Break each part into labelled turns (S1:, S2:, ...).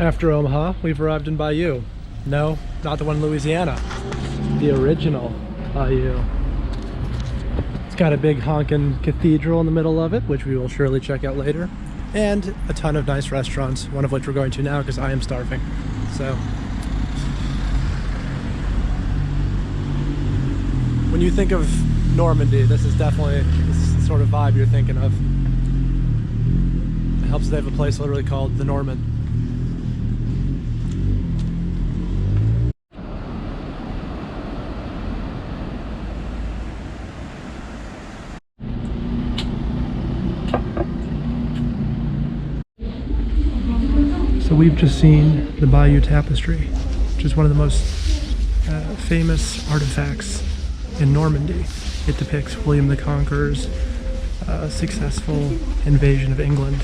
S1: After Omaha, we've arrived in Bayeux. No, not the one in Louisiana. The original Bayeux. It's got a big honkin' cathedral in the middle of it, which we will surely check out later. And a ton of nice restaurants, one of which we're going to now because I am starving. So, when you think of Normandy, this is definitely the sort of vibe you're thinking of. It helps they have a place literally called the Norman. So we've just seen the Bayeux Tapestry, which is one of the most famous artifacts in Normandy. It depicts William the Conqueror's successful invasion of England,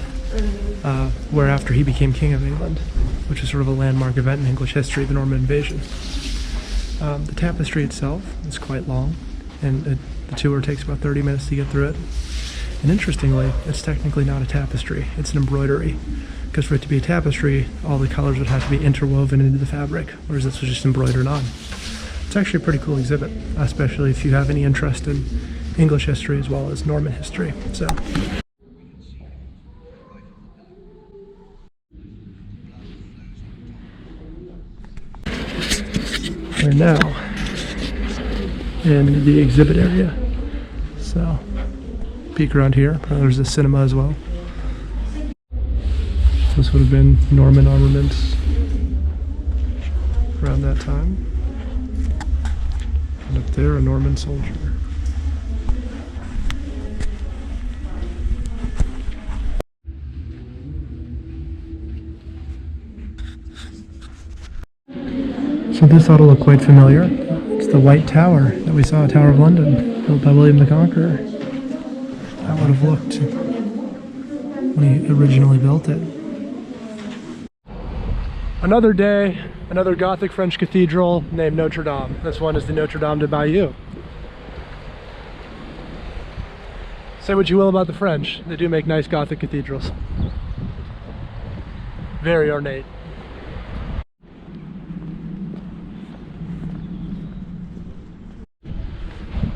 S1: whereafter he became King of England, which is sort of a landmark event in English history, the Norman invasion. The tapestry itself is quite long, and the tour takes about 30 minutes to get through it. And interestingly, it's technically not a tapestry, it's an embroidery. Because for it to be a tapestry, all the colors would have to be interwoven into the fabric, whereas this was just embroidered on. It's actually a pretty cool exhibit, especially if you have any interest in English history as well as Norman history. So, we're now in the exhibit area. So, peek around here. There's a cinema as well. This would have been Norman armaments around that time. And up there, a Norman soldier. So this ought to look quite familiar. It's the White Tower that we saw at Tower of London, built by William the Conqueror. That would have looked when he originally built it. Another day, another Gothic French cathedral named Notre Dame. This one is the Notre Dame de Bayeux. Say what you will about the French, they do make nice Gothic cathedrals. Very ornate.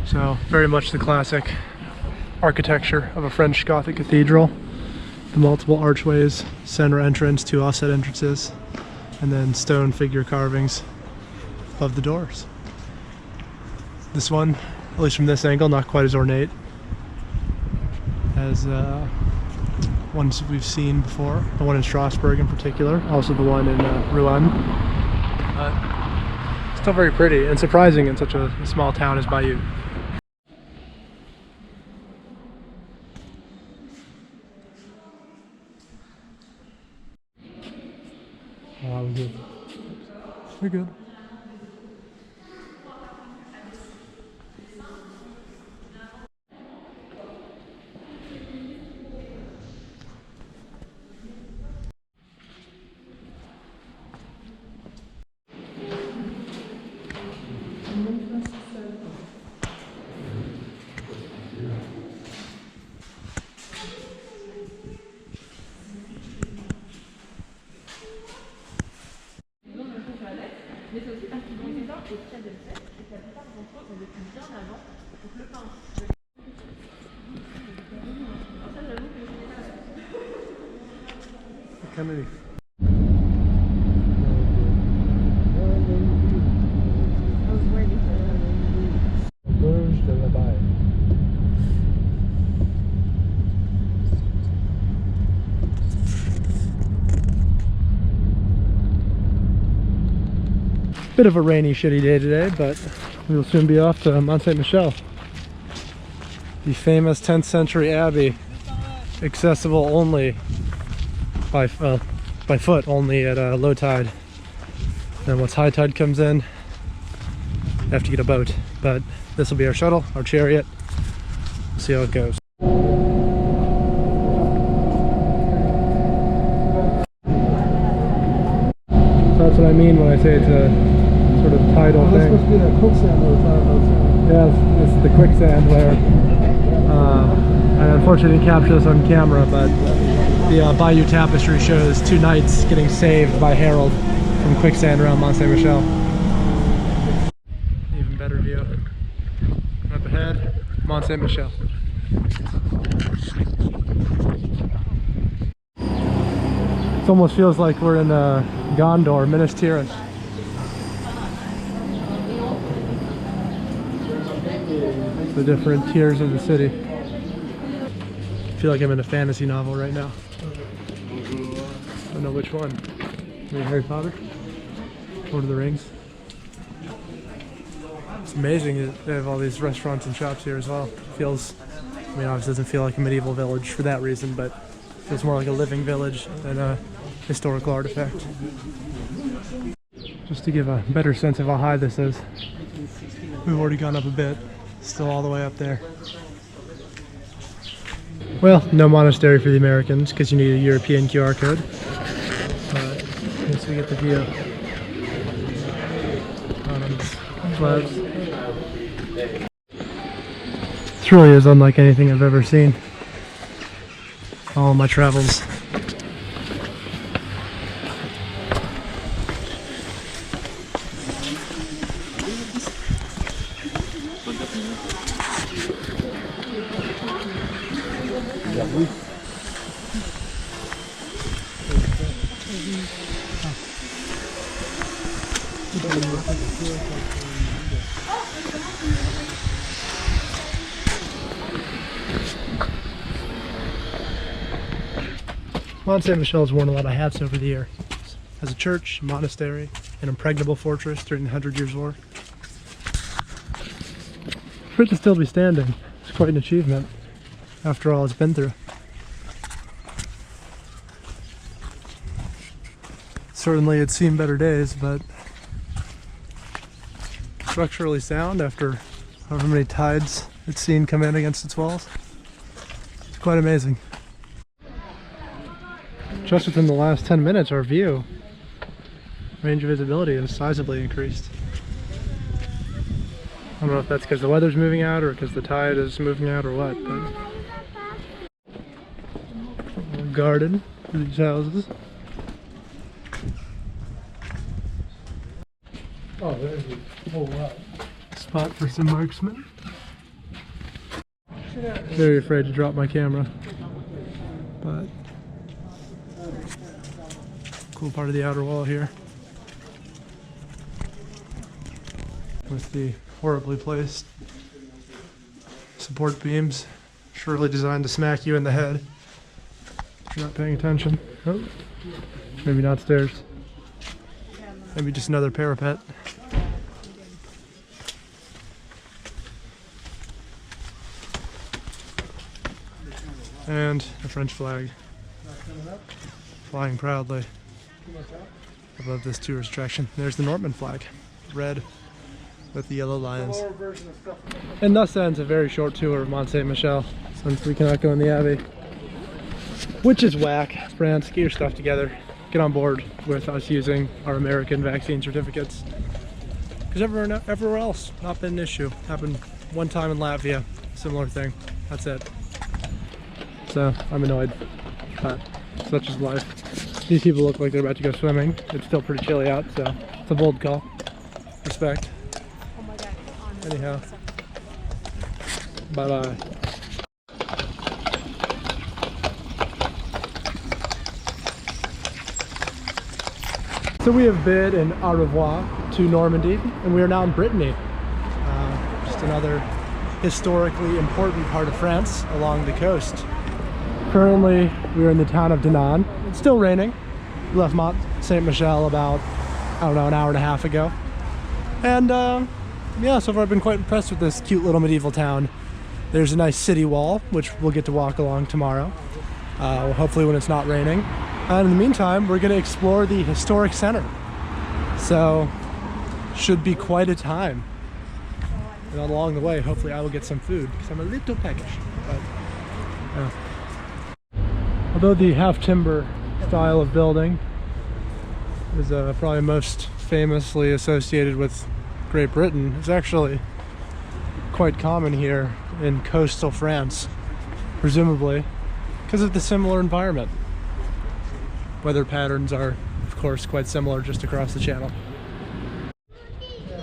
S1: So, very much the classic architecture of a French Gothic cathedral. The multiple archways, center entrance, two offset entrances, and then stone figure carvings above the doors. This one, at least from this angle, not quite as ornate as ones we've seen before. The one in Strasbourg in particular, also the one in Rouen. Still very pretty and surprising in such a small town as Bayeux. Oh, we're good. We're good.
S2: Mais c'est aussi parce qu'ils ont été là au pied de fête et que la plupart d'entre eux ont vécu bien avant. Donc le pain. Alors ça, j'avoue que je n'ai pas la
S1: Kennedy. Bit of a rainy, shitty day today, but we will soon be off to Mont Michel, the famous 10th century abbey, accessible only by foot, only at low tide. Then once high tide comes in, you have to get a boat. But this will be our shuttle, our chariot. We'll see how it goes. So that's what I mean when I say it's a sort of tidal thing.
S3: This must be that quicksand that we're talking about.
S1: Yeah, this is the quicksand where I unfortunately didn't capture this on camera, but The Bayeux Tapestry shows two knights getting saved by Harold from quicksand around Mont Michel. Even better view. Up ahead, Mont Michel. It almost feels like we're in Gondor, Minas Tirith. The different tiers of the city. I feel like I'm in a fantasy novel right now. I don't know which one. Maybe Harry Potter? Lord of the Rings? It's amazing that they have all these restaurants and shops here as well. It feels, I mean, obviously it doesn't feel like a medieval village for that reason, but it feels more like a living village than a historical artifact. Just to give a better sense of how high this is, we've already gone up a bit, still all the way up there. Well, no monastery for the Americans because you need a European QR code. But I guess we get the view. Clouds. This really is unlike anything I've ever seen. All of my travels. Mont Michel has worn a lot of hats over the years. As a church, a monastery, an impregnable fortress during the 100 Years' War. For it to still be standing, it's quite an achievement after all it's been through. Certainly it's seen better days, but structurally sound after however many tides it's seen come in against its walls. It's quite amazing. Just within the last 10 minutes, our view, range of visibility has sizably increased. I don't know if that's because the weather's moving out or because the tide is moving out or what, but a little garden for these houses. Oh, there's a whole lot. Spot for some marksmen. Very afraid to drop my camera, but cool part of the outer wall here with the horribly placed support beams, surely designed to smack you in the head if you're not paying attention. Oh, maybe not stairs, maybe just another parapet. And a French flag flying proudly above this tourist attraction. There's the Norman flag, red with the yellow lions. And thus ends a very short tour of Mont Michel, since we cannot go in the Abbey. Which is whack. France, get your stuff together. Get on board with us using our American vaccine certificates. Because everywhere else, not been an issue. Happened one time in Latvia, similar thing. That's it. So I'm annoyed, but such is life. These people look like they're about to go swimming. It's still pretty chilly out, so it's a bold call. Respect. Anyhow, bye bye. So we have bid an au revoir to Normandy, and we are now in Brittany. Just another historically important part of France along the coast. Currently, we're in the town of Dinant. It's still raining. We left Mont Michel about, I don't know, an hour and a half ago. And yeah, so far I've been quite impressed with this cute little medieval town. There's a nice city wall, which we'll get to walk along tomorrow, hopefully when it's not raining. And in the meantime, we're gonna explore the historic center. So, should be quite a time. And along the way, hopefully I will get some food, because I'm a little peckish. But, yeah. Although the half-timber style of building is probably most famously associated with Great Britain, it's actually quite common here in coastal France, presumably because of the similar environment. weather patterns are, of course, quite similar just across the channel.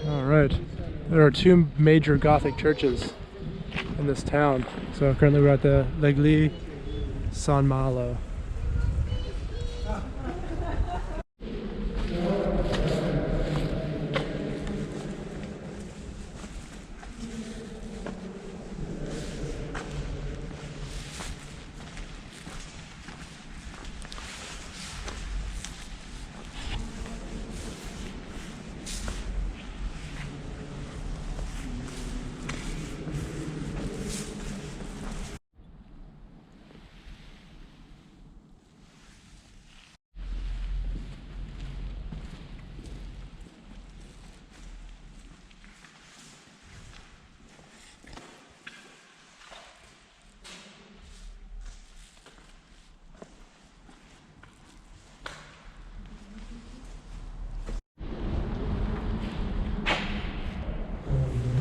S1: All right, there are two major Gothic churches in this town. So currently we're at the l'Église Saint-Malo.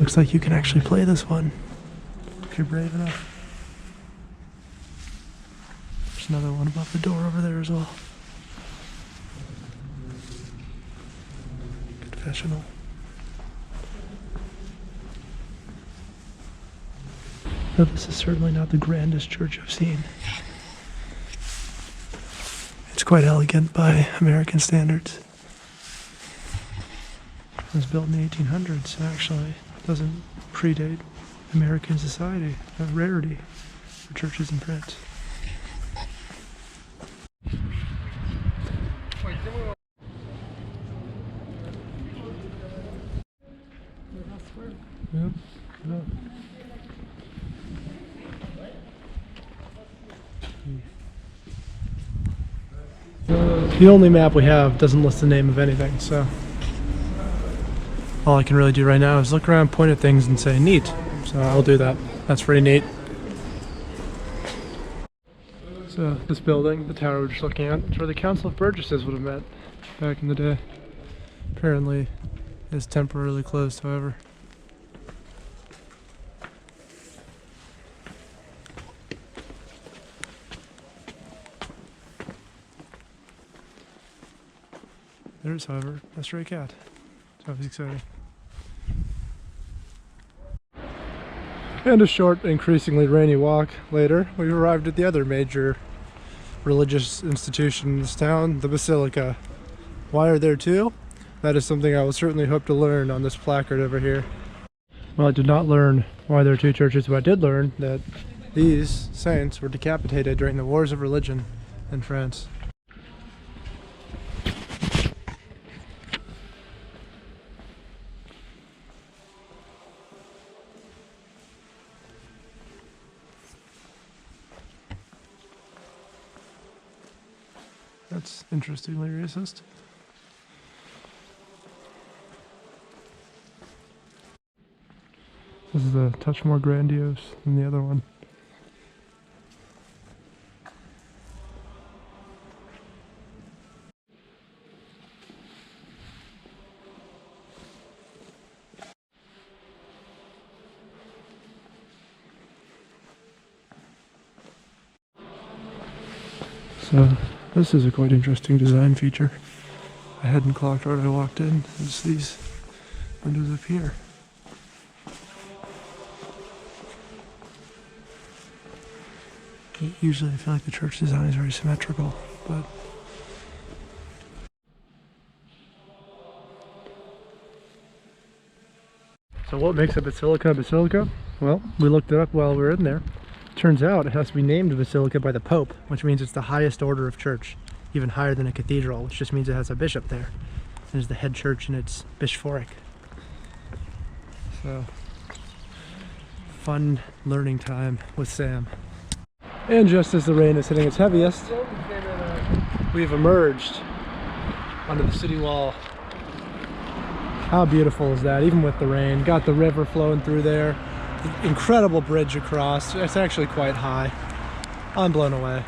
S1: Looks like you can actually play this one if you're brave enough. There's another one above the door over there as well. Confessional. Now, this is certainly not the grandest church I've seen. It's quite elegant by American standards. It was built in the 1800s, actually. It doesn't predate American society, a rarity for churches in France. Yep. Yep. The only map we have doesn't list the name of anything, so all I can really do right now is look around, point at things, and say neat. So I'll do that. That's pretty neat. So this building, the tower we're just looking at, is where the Council of Burgesses would have met back in the day. Apparently is temporarily closed, however. There's, however, a stray cat. So that was exciting. And a short, increasingly rainy walk later, we've arrived at the other major religious institution in this town, the Basilica. Why are there two? That is something I will certainly hope to learn on this placard over here. Well, I did not learn why there are two churches, but I did learn that these saints were decapitated during the wars of religion in France. That's interestingly racist. This is a touch more grandiose than the other one. So this is a quite interesting design feature. I hadn't clocked right when I walked in. There's these windows up here. Usually I feel like the church design is very symmetrical, but so what makes a basilica a basilica? Well, we looked it up while we were in there. Turns out it has to be named a basilica by the Pope, which means it's the highest order of church, even higher than a cathedral, which just means it has a bishop there. It is the head church and it's bishopric. So, fun learning time with Sam. And just as the rain is hitting its heaviest, we've emerged onto the city wall. How beautiful is that, even with the rain? Got the river flowing through there. The incredible bridge across. It's actually quite high. I'm blown away.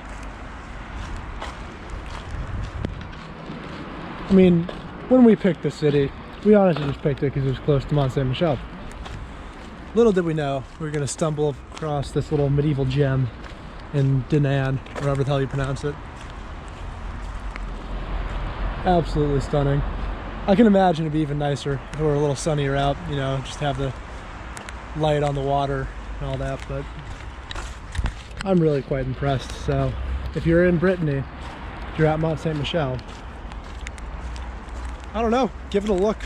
S1: I mean, when we picked the city, we honestly just picked it because it was close to Mont Michel. Little did we know we were going to stumble across this little medieval gem in Dinan, wherever the hell you pronounce it. Absolutely stunning. I can imagine it'd be even nicer if it were a little sunnier out, you know, just have the light on the water and all that, but I'm really quite impressed. So if you're in Brittany, if you're at Mont Saint Michel, I don't know, give it a look.